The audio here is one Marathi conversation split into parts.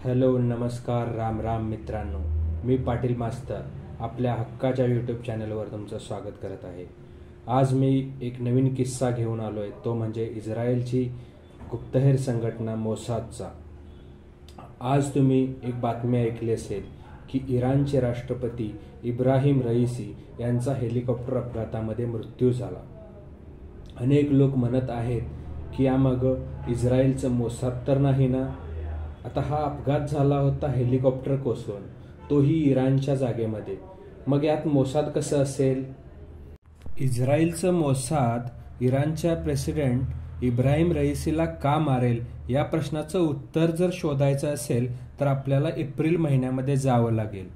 हॅलो नमस्कार राम राम मित्रांनो, मी पाटील मास्तर आपल्या हक्काच्या यूट्यूब चॅनलवर तुमचं स्वागत करत आहे। आज मी एक नवीन किस्सा घेऊन आलो आहे, तो म्हणजे इस्रायलची गुप्तहेर संघटना मोसादचा। आज तुम्ही एक बातमी ऐकली असेल की इराणचे राष्ट्रपती इब्राहिम रईसी यांचा हेलिकॉप्टर अपघातामध्ये मृत्यू झाला। अनेक लोक म्हणत आहेत की यामागं इस्रायलचं मोसाद तर नाही ना। आता हा अपघात झाला होता हेलिकॉप्टर कोसळून, तोही इराणच्या जागेमध्ये, मग यात मोसाद कसं असेल? इस्रायलचं मोसाद इराणच्या प्रेसिडेंट इब्राहिम रईसीला का मारेल या प्रश्नाचं उत्तर जर शोधायचं असेल तर आपल्याला एप्रिल महिन्यामध्ये जावं लागेल।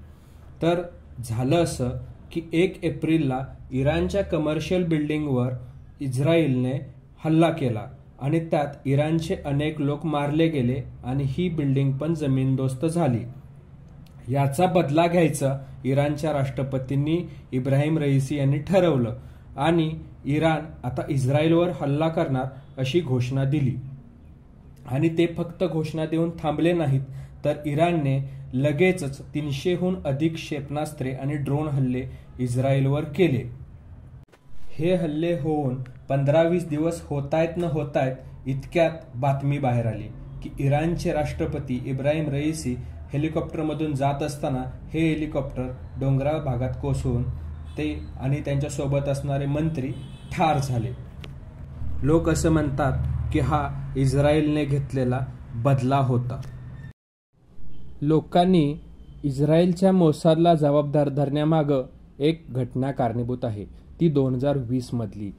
तर झालं असं की 1 एप्रिलला इराणच्या कमर्शियल बिल्डिंगवर इस्रायलने हल्ला केला आणि त्यात इराणचे अनेक लोक मारले गेले आणि ही बिल्डिंग पण जमीनदोस्त झाली। याचा बदला घ्यायचा इराणच्या राष्ट्रपतींनी इब्राहिम रईसी यांनी ठरवलं आणि इराण आता इस्रायलवर हल्ला करणार अशी घोषणा दिली। आणि ते फक्त घोषणा देऊन थांबले नाहीत, तर इराणने लगेचच 300हून अधिक क्षेपणास्त्रे आणि ड्रोन हल्ले इस्रायलवर केले। हे हल्ले होऊन 15-20 दिवस होतायत इतक्यात बातमी बाहेर आली की इराणचे राष्ट्रपती इब्राहिम रईसी हेलिकॉप्टरमधून जात असताना हे हेलिकॉप्टर डोंगराळ भागात कोसळून ते आणि त्यांच्यासोबत असणारे मंत्री ठार झाले। लोक असं म्हणतात की हा इस्रायलने घेतलेला बदला होता। लोकांनी इस्रायलच्या मोसादला जबाबदार धरण्यामागं एक घटना कारणीभूत आहे, ती 2020 मधली।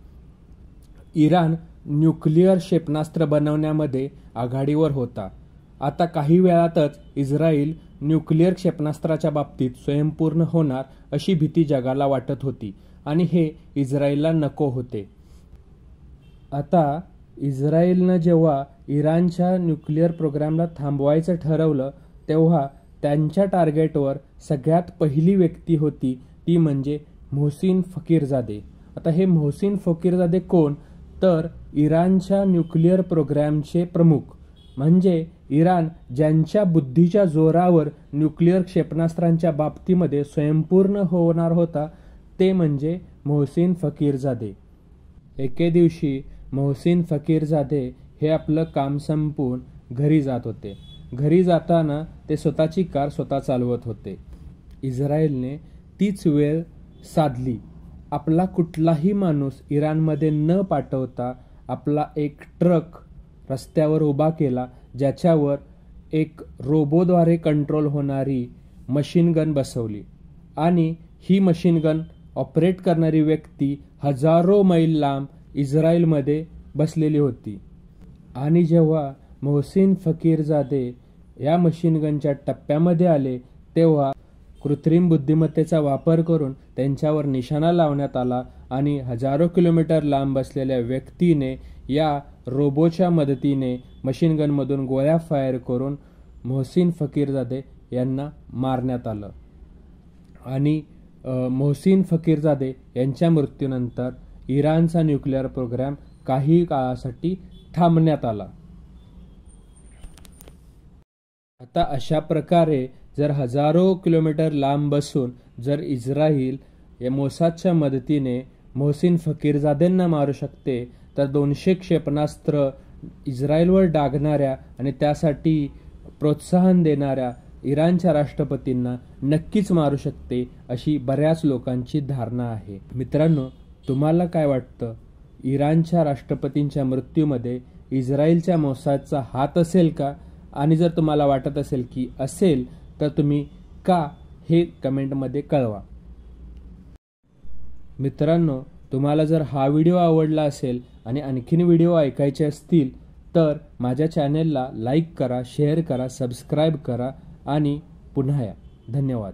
इराण न्यूक्लिअर क्षेपणास्त्र बनवण्यामध्ये आघाडीवर होता। आता काही वेळातच इस्रायल न्यूक्लिअर क्षेपणास्त्राच्या बाबतीत स्वयंपूर्ण होणार अशी भीती जगाला वाटत होती आणि हे इस्रायलला नको होते। आता इस्रायलनं जेव्हा इराणच्या न्यूक्लिअर प्रोग्रामला थांबवायचं ठरवलं तेव्हा त्यांच्या टार्गेटवर सगळ्यात पहिली व्यक्ती होती ती म्हणजे मोहसिन फकीरजादे। आता हे मोहसिन फकीरजादे कोण? तर इराणच्या न्यूक्लिअर प्रोग्रामचे प्रमुख, म्हणजे इराण ज्यांच्या बुद्धीच्या जोरावर न्यूक्लिअर क्षेपणास्त्रांच्या बाबतीमध्ये स्वयंपूर्ण होणार होता ते म्हणजे मोहसिन फकीरजादे। एके दिवशी मोहसिन फकीरजादे हे आपलं काम संपवून घरी जात होते। घरी जाताना ते स्वतःची कार स्वतः चालवत होते। इस्रायलने तीच वेळ साधली। आपला कुठलाही माणूस इराणमध्ये न पाठवता आपला एक ट्रक रस्त्यावर उभा केला, ज्याच्यावर एक रोबोद्वारे कंट्रोल होणारी मशीन गन बसवली आणि ही मशीन गन ऑपरेट करणारी व्यक्ती हजारो मैल लांब इस्रायलमध्ये बसलेली होती। आणि जेव्हा मोहसिन फकीरजादे या मशीन गनच्या टप्प्यामध्ये आले तेव्हा कृत्रिम बुद्धिमत्तेचा वापर करून त्यांच्यावर निशाणा लावण्यात आला आणि हजारो किलोमीटर लांब असलेल्या व्यक्तीने या रोबोच्या मदतीने मशीन गनमधून गोळ्या फायर करून मोहसिन फकीरजादे यांना मारण्यात आलं। आणि मोहसिन फकीरजादे यांच्या मृत्यूनंतर इराणचा न्यूक्लिअर प्रोग्राम काही काळासाठी थांबण्यात आला। आता अशा प्रकारे जर हजारो किलोमीटर लांब बसून जर इस्रायल या मोसादच्या मदतीने मोहसिन फकीरजादेंना मारू शकते, तर 200 क्षेपणास्त्र इस्रायलवर डागणाऱ्या आणि त्यासाठी प्रोत्साहन देणाऱ्या इराणच्या राष्ट्रपतींना नक्कीच मारू शकते अशी बऱ्याच लोकांची धारणा आहे। मित्रांनो, तुम्हाला काय वाटतं? इराणच्या राष्ट्रपतींच्या मृत्यूमध्ये इस्रायलच्या मोसादचा हात असेल का? आणि जर तुम्हाला वाटत असेल की असेल तर तुम्ही का हे कमेंटमध्ये कळवा। मित्रांनो, तुम्हाला जर हा व्हिडिओ आवडला असेल आणि आणखीन व्हिडिओ ऐकायचे असतील तर माझ्या चॅनेलला लाईक करा, शेअर करा, सबस्क्राईब करा आणि पुन्हा या। धन्यवाद।